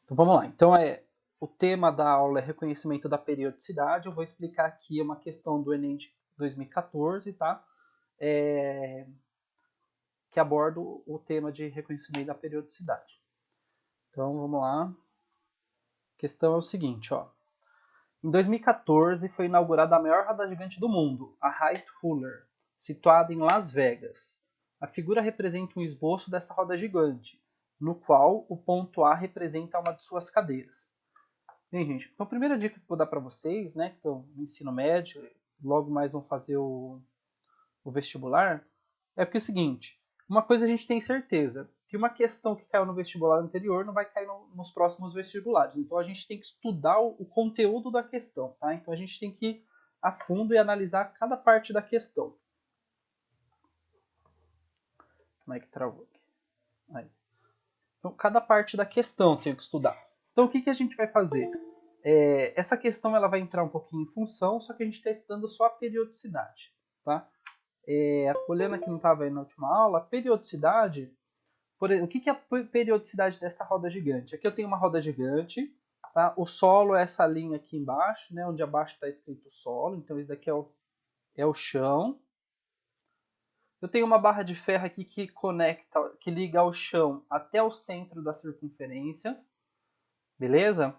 Então vamos lá. Então o tema da aula é reconhecimento da periodicidade. Eu vou explicar aqui uma questão do Enem de 2014, tá? É, que aborda o tema de reconhecimento da periodicidade. Então vamos lá. A questão é o seguinte, ó. Em 2014 foi inaugurada a maior roda gigante do mundo, a Height Ruler, situada em Las Vegas. A figura representa um esboço dessa roda gigante, no qual o ponto A representa uma de suas cadeiras. Bem, gente, então a primeira dica que eu vou dar para vocês, né, que estão no ensino médio, logo mais vão fazer o vestibular, é porque é o seguinte, uma coisa a gente tem certeza, que uma questão que caiu no vestibular anterior não vai cair nos próximos vestibulares. Então a gente tem que estudar o conteúdo da questão, tá? Então a gente tem que ir a fundo e analisar cada parte da questão. Como é que travou aqui? Aí. Então, cada parte da questão tem que estudar. Então, o que, que a gente vai fazer? Essa questão ela vai entrar um pouquinho em função, só que a gente está estudando só a periodicidade. Tá? Olhando aqui, não estava aí na última aula, a periodicidade, por exemplo, o que, que é a periodicidade dessa roda gigante? Aqui eu tenho uma roda gigante, tá? O solo é essa linha aqui embaixo, né? Onde abaixo está escrito solo, então isso daqui é o chão. Eu tenho uma barra de ferro aqui que conecta, que liga ao chão até o centro da circunferência, beleza?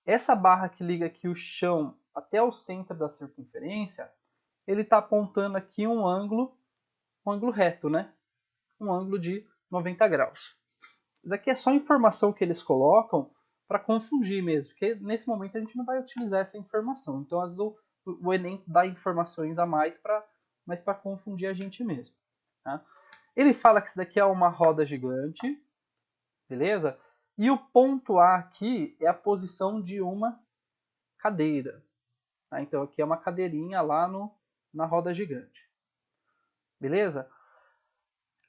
Essa barra que liga aqui o chão até o centro da circunferência, ele está apontando aqui um ângulo reto, né? Um ângulo de 90 graus. Isso aqui é só informação que eles colocam para confundir mesmo, porque nesse momento a gente não vai utilizar essa informação. Então, às vezes, o Enem dá informações a mais para confundir a gente mesmo. Tá? Ele fala que isso daqui é uma roda gigante, beleza? E o ponto A aqui é a posição de uma cadeira. Tá? Então aqui é uma cadeirinha lá na roda gigante. Beleza?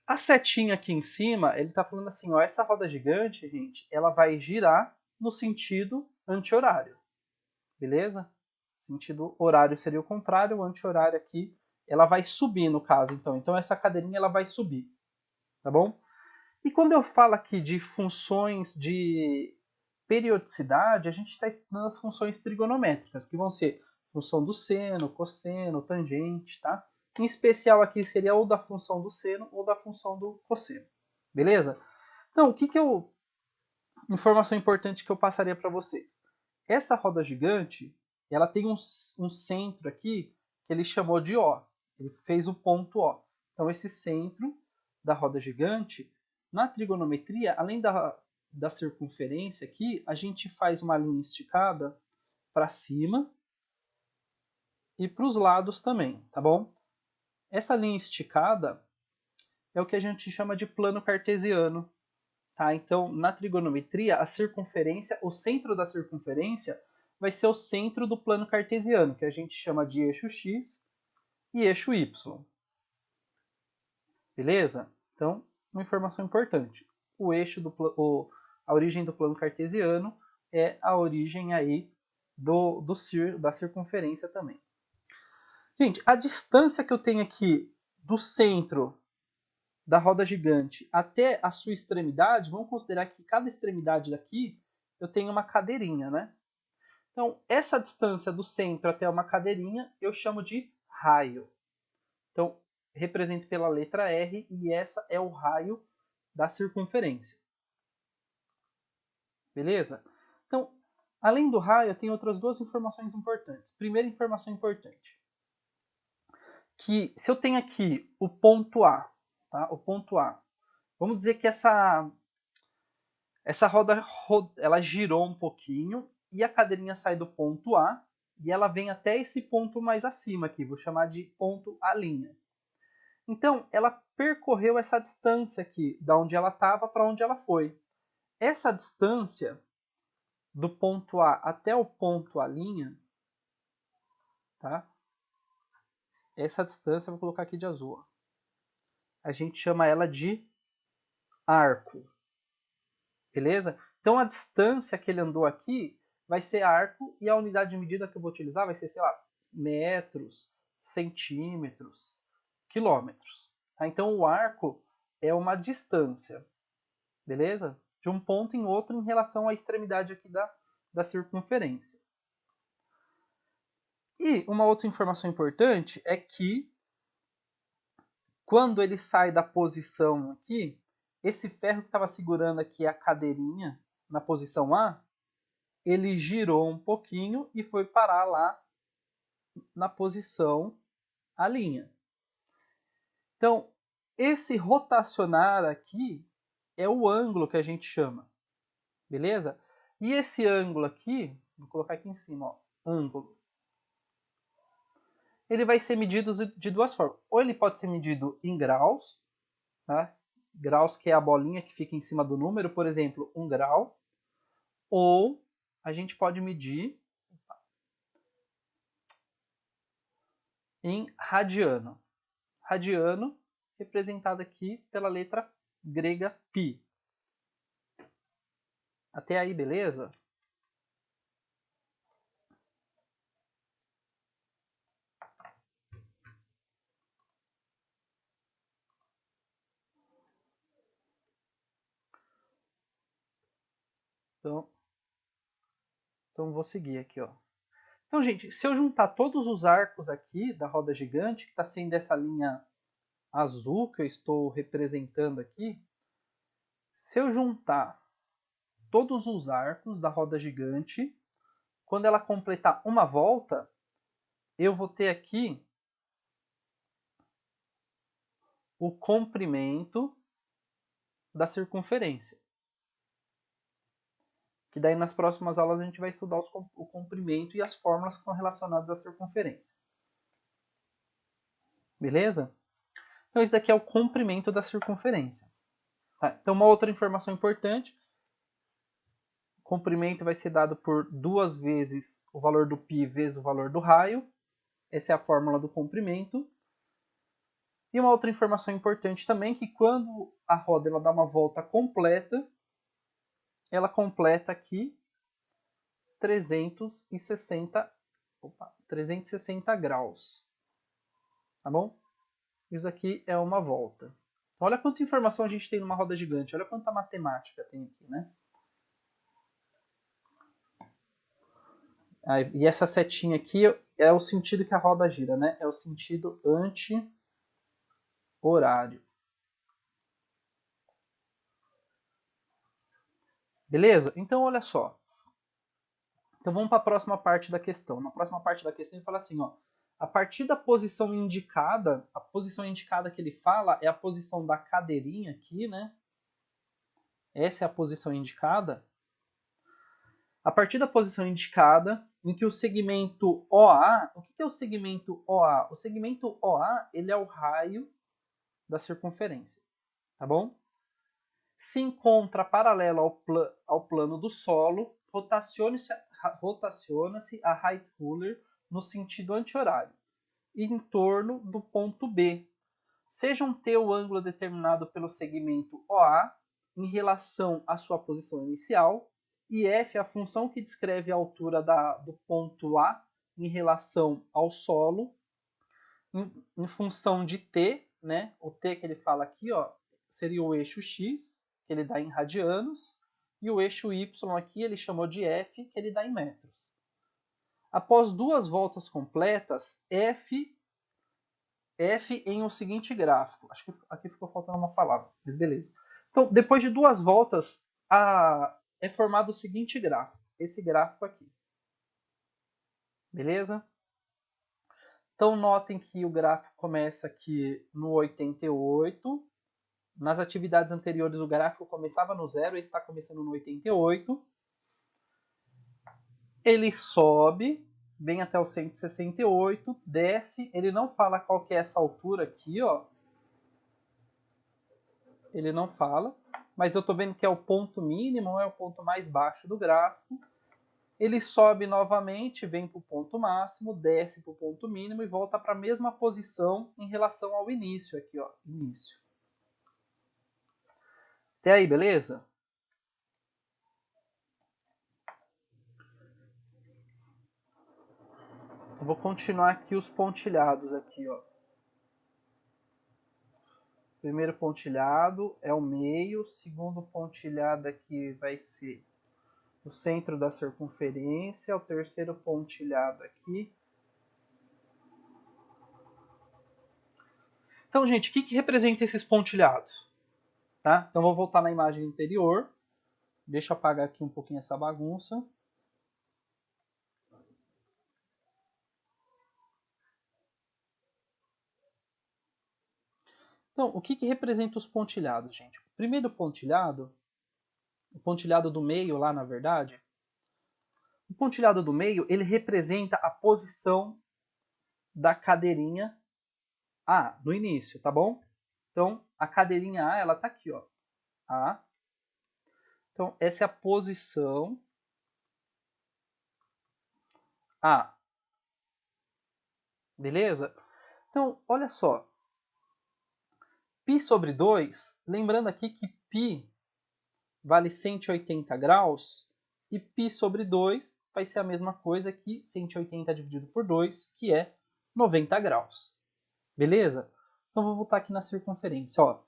A setinha aqui em cima, ele está falando assim, ó, essa roda gigante, gente, ela vai girar no sentido anti-horário. Beleza? Sentido horário seria o contrário, o anti-horário aqui, ela vai subir no caso, então. Então essa cadeirinha ela vai subir. Tá bom? E quando eu falo aqui de funções de periodicidade, a gente está estudando as funções trigonométricas, que vão ser função do seno, cosseno, tangente, tá? Em especial aqui seria ou da função do seno ou da função do cosseno. Beleza? Então, o que eu... Informação importante que eu passaria para vocês. Essa roda gigante, ela tem um centro aqui que ele chamou de O. Ele fez o ponto O. Então, esse centro da roda gigante, na trigonometria, além da circunferência aqui, a gente faz uma linha esticada para cima e para os lados também, tá bom? Essa linha esticada é o que a gente chama de plano cartesiano. Tá? Então, na trigonometria, a circunferência, o centro da circunferência vai ser o centro do plano cartesiano, que a gente chama de eixo x e eixo y. Beleza? Então, uma informação importante. O eixo a origem do plano cartesiano é a origem aí da circunferência também. Gente, a distância que eu tenho aqui do centro da roda gigante até a sua extremidade, vamos considerar que cada extremidade daqui eu tenho uma cadeirinha, né? Então, essa distância do centro até uma cadeirinha eu chamo de raio. Então, represento pela letra R e essa é o raio da circunferência. Beleza? Então, além do raio, eu tenho outras duas informações importantes. Primeira informação importante, que se eu tenho aqui o ponto A, tá? O ponto A. Vamos dizer que essa roda ela girou um pouquinho e a cadeirinha sai do ponto A e ela vem até esse ponto mais acima aqui, vou chamar de ponto A'. Então, ela percorreu essa distância aqui, da onde ela estava para onde ela foi. Essa distância do ponto A até o ponto A', tá? Essa distância eu vou colocar aqui de azul. A gente chama ela de arco. Beleza? Então a distância que ele andou aqui vai ser arco e a unidade de medida que eu vou utilizar vai ser, sei lá, metros, centímetros, quilômetros. Tá? Então o arco é uma distância. Beleza? de um ponto em outro em relação à extremidade aqui da circunferência. E uma outra informação importante é que quando ele sai da posição aqui, esse ferro que estava segurando aqui a cadeirinha na posição A, ele girou um pouquinho e foi parar lá na posição A'. Então, esse rotacionar aqui é o ângulo que a gente chama, beleza? E esse ângulo aqui, vou colocar aqui em cima, ó, ângulo. Ele vai ser medido de duas formas. Ou ele pode ser medido em graus, tá? Graus que é a bolinha que fica em cima do número, por exemplo, 1 grau. Ou a gente pode medir em radiano. Radiano representado aqui pela letra grega π. Até aí, beleza? Então vou seguir aqui, ó. Então, gente, se eu juntar todos os arcos aqui da roda gigante, que está sendo essa linha azul que eu estou representando aqui, se eu juntar todos os arcos da roda gigante, quando ela completar uma volta, eu vou ter aqui o comprimento da circunferência. Que daí nas próximas aulas a gente vai estudar o comprimento e as fórmulas que estão relacionadas à circunferência. Beleza? Então esse daqui é o comprimento da circunferência. Tá? Então uma outra informação importante, o comprimento vai ser dado por 2 vezes o valor do π vezes o valor do raio. Essa é a fórmula do comprimento. E uma outra informação importante também, que quando a roda ela dá uma volta completa, ela completa aqui 360 graus. Tá bom? Isso aqui é uma volta. Olha quanta informação a gente tem numa roda gigante. Olha quanta matemática tem aqui, né? E essa setinha aqui é o sentido que a roda gira, né? É o sentido anti-horário. Beleza? Então, olha só. Então, vamos para a próxima parte da questão. Na próxima parte da questão, ele fala assim, ó. A partir da posição indicada, a posição indicada que ele fala é a posição da cadeirinha aqui, né? Essa é a posição indicada. A partir da posição indicada, em que o segmento OA... O que é o segmento OA? O segmento OA ele é o raio da circunferência, tá bom? Se encontra paralelo ao plano do solo, rotaciona-se a height ruler no sentido anti-horário, em torno do ponto B. Seja um T o ângulo determinado pelo segmento OA em relação à sua posição inicial, e F é a função que descreve a altura do ponto A em relação ao solo, em função de T, né? O T que ele fala aqui, ó, seria o eixo X, que ele dá em radianos, e o eixo Y aqui ele chamou de F, que ele dá em metros. Após 2 voltas completas, F em o seguinte gráfico. Acho que aqui ficou faltando uma palavra, mas beleza. Então, depois de 2 voltas, é formado o seguinte gráfico. Esse gráfico aqui. Beleza? Então, notem que o gráfico começa aqui no 88. Nas atividades anteriores, o gráfico começava no 0, ele está começando no 88. Ele sobe, vem até o 168, desce. Ele não fala qual que é essa altura aqui, ó. Ele não fala, mas eu estou vendo que é o ponto mínimo, é o ponto mais baixo do gráfico. Ele sobe novamente, vem para o ponto máximo, desce para o ponto mínimo e volta para a mesma posição em relação ao início aqui, ó, início. Até aí, beleza? Eu vou continuar aqui os pontilhados aqui, ó. Primeiro pontilhado é o meio, segundo pontilhado aqui vai ser o centro da circunferência, o terceiro pontilhado aqui. Então, gente, o que representa esses pontilhados? Tá? Então, vou voltar na imagem anterior. Deixa eu apagar aqui um pouquinho essa bagunça. Então, o que representa os pontilhados, gente? O primeiro pontilhado, o pontilhado do meio lá, na verdade, o pontilhado do meio, ele representa a posição da cadeirinha A, no início, tá bom? Então, a cadeirinha A, ela tá aqui, ó. A. Então, essa é a posição A. Beleza? Então, olha só. Π sobre 2, lembrando aqui que π vale 180 graus, e π sobre 2 vai ser a mesma coisa que 180 dividido por 2, que é 90 graus. Beleza? Então, vou voltar aqui na circunferência. Ó.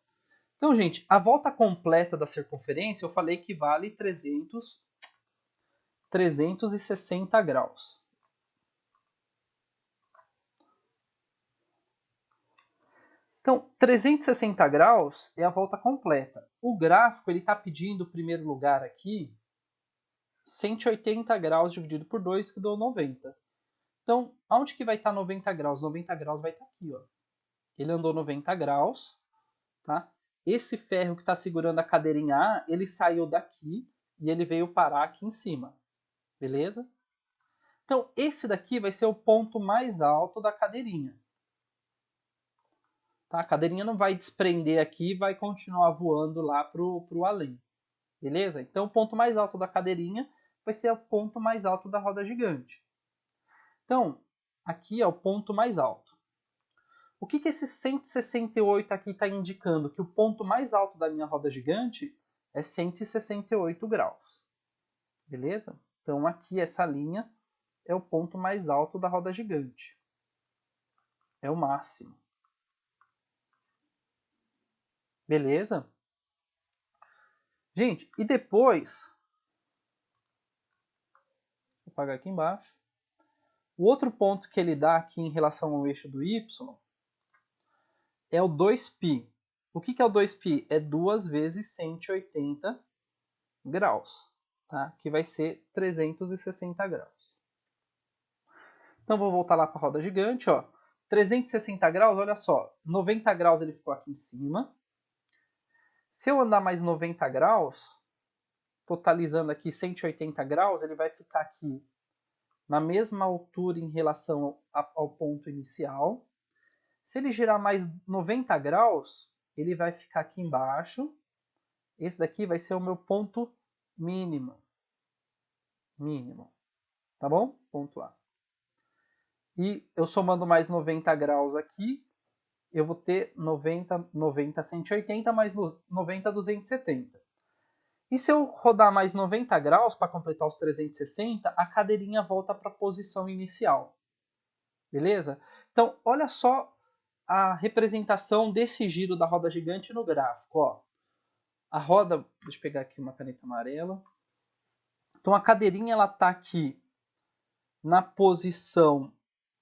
Então, gente, a volta completa da circunferência eu falei que vale 360 graus. Então, 360 graus é a volta completa. O gráfico está pedindo, em primeiro lugar aqui, 180 graus dividido por 2, que deu 90. Então, onde que vai estar 90 graus? 90 graus vai estar aqui, ó. Ele andou 90 graus, tá? Esse ferro que está segurando a cadeirinha A, ele saiu daqui e ele veio parar aqui em cima, beleza? Então, esse daqui vai ser o ponto mais alto da cadeirinha. Tá? A cadeirinha não vai desprender aqui e vai continuar voando lá pro além, beleza? Então, o ponto mais alto da cadeirinha vai ser o ponto mais alto da roda gigante. Então, aqui é o ponto mais alto. O que esse 168 aqui está indicando? Que o ponto mais alto da minha roda gigante é 168 graus. Beleza? Então, aqui essa linha é o ponto mais alto da roda gigante. É o máximo. Beleza? Gente, e depois... Vou apagar aqui embaixo. O outro ponto que ele dá aqui em relação ao eixo do y é o 2π. O que é o 2π? É 2 vezes 180 graus, tá? Que vai ser 360 graus. Então, vou voltar lá para a roda gigante. Ó. 360 graus, olha só. 90 graus ele ficou aqui em cima. Se eu andar mais 90 graus, totalizando aqui 180 graus, ele vai ficar aqui na mesma altura em relação ao ponto inicial. Se ele girar mais 90 graus, ele vai ficar aqui embaixo. Esse daqui vai ser o meu ponto mínimo. Mínimo. Tá bom? Ponto A. E eu somando mais 90 graus aqui, eu vou ter 90, 180, mais 90, 270. E se eu rodar mais 90 graus para completar os 360, a cadeirinha volta para a posição inicial. Beleza? Então, olha só a representação desse giro da roda gigante no gráfico. Ó. A roda, deixa eu pegar aqui uma caneta amarela. Então, a cadeirinha ela está aqui na posição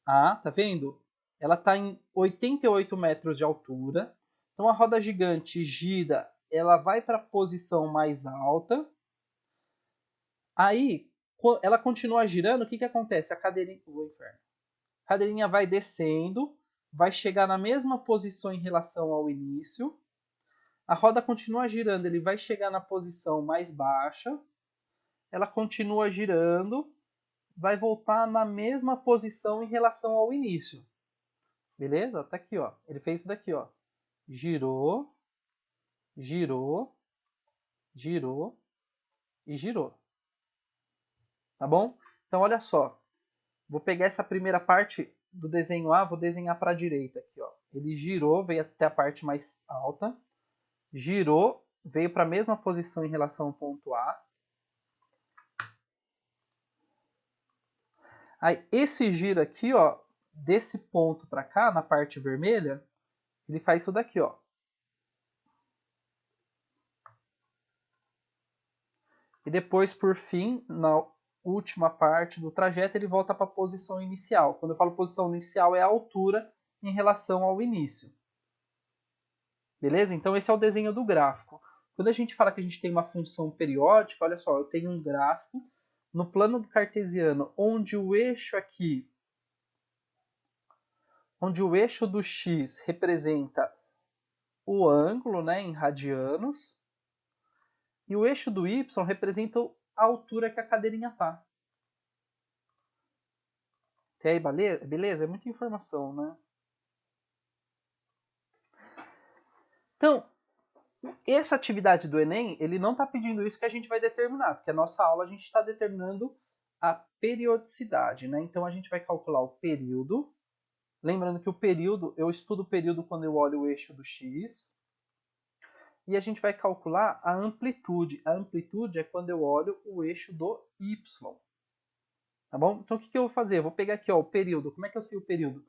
A, tá vendo? Ela está em 88 metros de altura. Então, a roda gigante gira, ela vai para a posição mais alta. Aí, ela continua girando, o que acontece? A cadeirinha vai descendo, vai chegar na mesma posição em relação ao início. A roda continua girando, ele vai chegar na posição mais baixa. Ela continua girando, vai voltar na mesma posição em relação ao início. Beleza? Tá aqui, ó. Ele fez isso daqui, ó. Girou, girou, girou e girou. Tá bom? Então, olha só. Vou pegar essa primeira parte do desenho A, vou desenhar para a direita aqui, ó. Ele girou, veio até a parte mais alta. Girou, veio para a mesma posição em relação ao ponto A. Aí, esse giro aqui, ó, desse ponto para cá, na parte vermelha, ele faz isso daqui, ó. e depois, por fim, na última parte do trajeto, ele volta para a posição inicial. Quando eu falo posição inicial, é a altura em relação ao início. Beleza? Então esse é o desenho do gráfico. Quando a gente fala que a gente tem uma função periódica, olha só, eu tenho um gráfico no plano cartesiano onde o eixo aqui, onde o eixo do x representa o ângulo, né, em radianos, e o eixo do y representa a altura que a cadeirinha está. E aí, beleza? É muita informação, né? Então, essa atividade do Enem, ele não está pedindo isso que a gente vai determinar, porque a nossa aula a gente está determinando a periodicidade, né? Então a gente vai calcular o período. Lembrando que o período, eu estudo o período quando eu olho o eixo do x. E a gente vai calcular a amplitude. A amplitude é quando eu olho o eixo do y. Tá bom? Então o que eu vou fazer? Eu vou pegar aqui ó, o período. Como é que eu sei o período?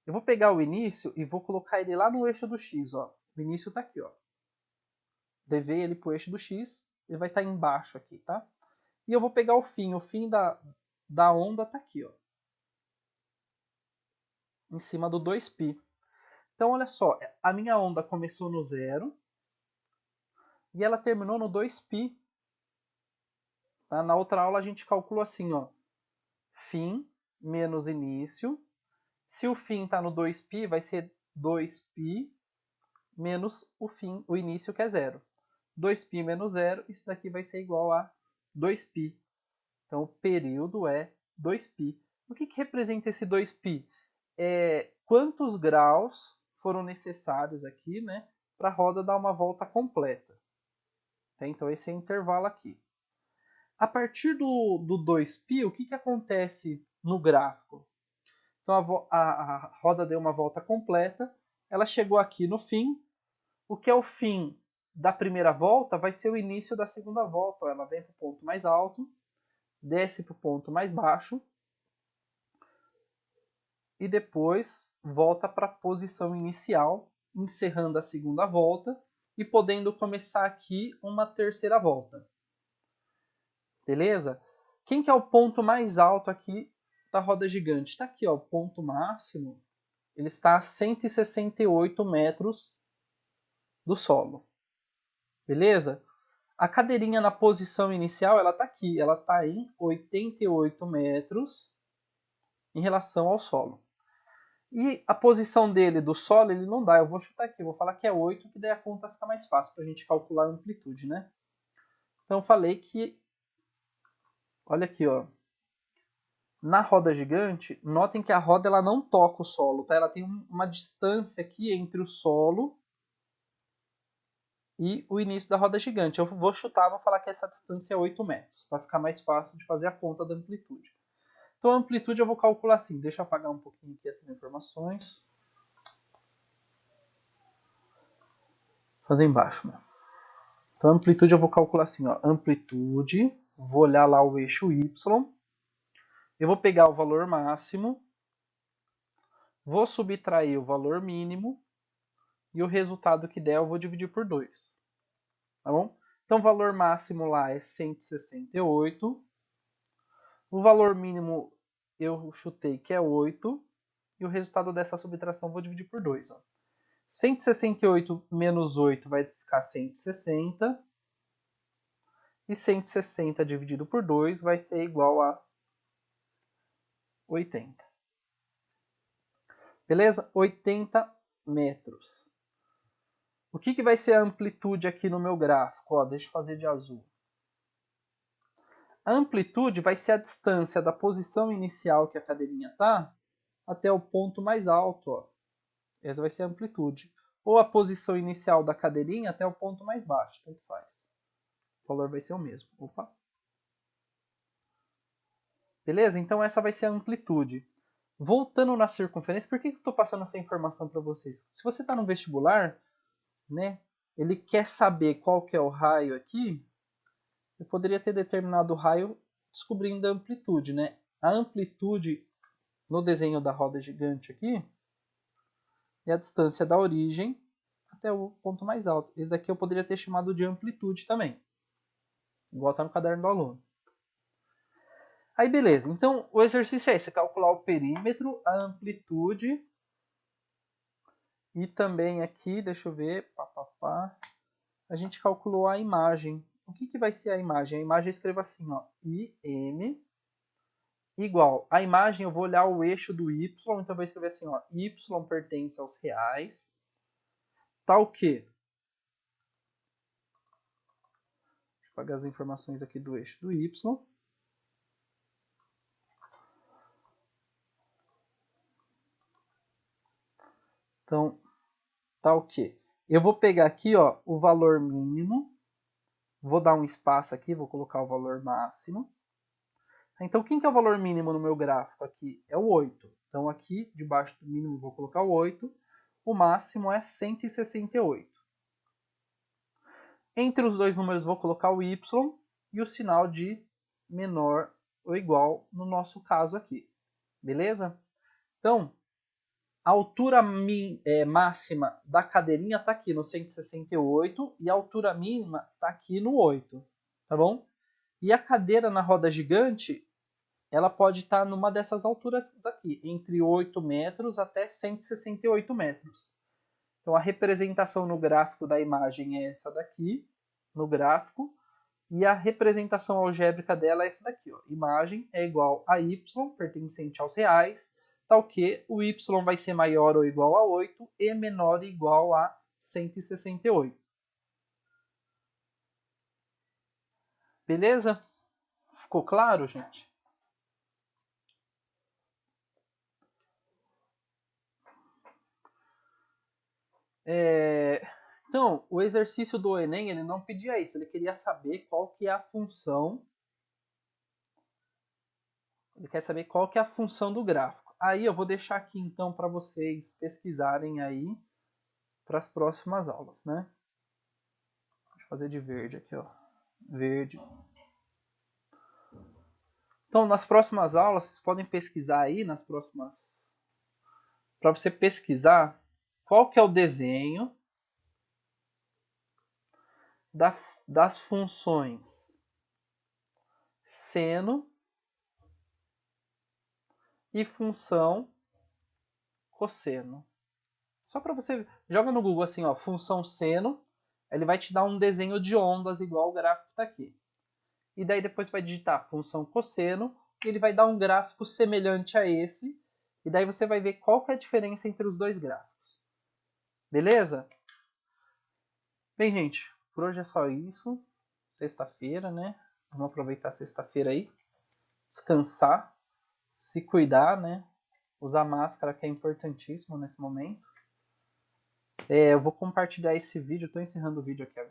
Eu vou pegar o início e vou colocar ele lá no eixo do x. Ó. O início está aqui. Ó. Levei ele para o eixo do x, ele vai estar embaixo aqui, tá? E eu vou pegar o fim da onda está aqui, ó, em cima do 2π. Então, olha só, a minha onda começou no 0 e ela terminou no 2π. Tá? Na outra aula a gente calculou assim, ó, fim menos início. Se o fim está no 2π, vai ser 2π menos o início que é 0. 2π menos 0, isso daqui vai ser igual a 2π. Então, o período é 2π. O que representa esse 2π? Quantos graus foram necessários aqui, né, para a roda dar uma volta completa. Então, esse é o intervalo aqui. A partir do 2π, o que acontece no gráfico? Então, a roda deu uma volta completa, ela chegou aqui no fim. O que é o fim da primeira volta vai ser o início da segunda volta. Ela vem para o ponto mais alto, desce para o ponto mais baixo, e depois volta para a posição inicial, encerrando a segunda volta e podendo começar aqui uma terceira volta. Beleza? Quem que é o ponto mais alto aqui da roda gigante? Está aqui, ó, o ponto máximo. Ele está a 168 metros do solo. Beleza? A cadeirinha na posição inicial, ela está aqui. Ela está em 88 metros em relação ao solo. E a posição dele do solo, ele não dá. Eu vou chutar aqui, vou falar que é 8, que daí a conta fica mais fácil para a gente calcular a amplitude, né? Então eu falei que, olha aqui, ó. Na roda gigante, notem que a roda ela não toca o solo, tá? Ela tem uma distância aqui entre o solo e o início da roda gigante. Eu vou chutar, vou falar que essa distância é 8 metros, para ficar mais fácil de fazer a conta da amplitude. Então a amplitude eu vou calcular assim. Deixa eu apagar um pouquinho aqui essas informações. Fazer embaixo, né? Então a amplitude eu vou calcular assim, ó, amplitude, vou olhar lá o eixo y, eu vou pegar o valor máximo, vou subtrair o valor mínimo e o resultado que der eu vou dividir por 2. Tá bom? Então o valor máximo lá é 168, o valor mínimo eu chutei que é 8 e o resultado dessa subtração eu vou dividir por 2. Ó. 168 menos 8 vai ficar 160. E 160 dividido por 2 vai ser igual a 80. Beleza? 80 metros. O que vai ser a amplitude aqui no meu gráfico? Ó, deixa eu fazer de azul. A amplitude vai ser a distância da posição inicial que a cadeirinha está até o ponto mais alto. Ó. Essa vai ser a amplitude. Ou a posição inicial da cadeirinha até o ponto mais baixo. Tanto faz. O valor vai ser o mesmo. Opa. Beleza? Então essa vai ser a amplitude. Voltando na circunferência, por que eu estou passando essa informação para vocês? Se você está no vestibular, né, ele quer saber qual que é o raio aqui, eu poderia ter determinado o raio descobrindo a amplitude. Né? A amplitude no desenho da roda gigante aqui é a distância da origem até o ponto mais alto. Esse daqui eu poderia ter chamado de amplitude também. igual está no caderno do aluno. Aí beleza, então o exercício é esse, calcular o perímetro, a amplitude e também aqui, deixa eu ver, a gente calculou a imagem. O que vai ser a imagem? A imagem eu escrevo assim, ó, IM igual. A imagem eu vou olhar o eixo do Y, então eu vou escrever assim, ó, Y pertence aos reais, tal que... Deixa eu apagar as informações aqui do eixo do Y. Então, tal que... Eu vou pegar aqui, ó, o valor mínimo, vou dar um espaço aqui, vou colocar o valor máximo. Então, quem que é o valor mínimo no meu gráfico aqui? É o 8. Então, aqui, debaixo do mínimo, vou colocar o 8. O máximo é 168. Entre os dois números, vou colocar o y e o sinal de menor ou igual no nosso caso aqui. Beleza? Então, a altura máxima da cadeirinha está aqui no 168 e a altura mínima está aqui no 8. Tá bom? E a cadeira na roda gigante, ela pode estar numa dessas alturas aqui, entre 8 metros até 168 metros. Então, a representação no gráfico da imagem é essa daqui, no gráfico, e a representação algébrica dela é essa daqui. Ó. Imagem é igual a y, pertencente aos reais, tal que o y vai ser maior ou igual a 8 e menor ou igual a 168. Beleza? Ficou claro, gente? Então, o exercício do Enem, ele não pedia isso, ele queria saber qual que é a função. Ele quer saber qual que é a função do gráfico. Aí eu vou deixar aqui então para vocês pesquisarem aí para as próximas aulas, né? Deixa eu fazer de verde aqui, ó. Verde. Então, nas próximas aulas, vocês podem pesquisar aí nas próximas, para você pesquisar qual que é o desenho das funções seno e função cosseno. Só para você joga no Google assim, ó, função seno, ele vai te dar um desenho de ondas igual o gráfico está aqui. E daí depois vai digitar função cosseno, e ele vai dar um gráfico semelhante a esse, e daí você vai ver qual que é a diferença entre os dois gráficos. Beleza? Bem, gente, por hoje é só isso. Sexta-feira, né? Vamos aproveitar sexta-feira aí, descansar, se cuidar, né? Usar máscara, que é importantíssimo nesse momento. Eu vou compartilhar esse vídeo, estou encerrando o vídeo aqui agora.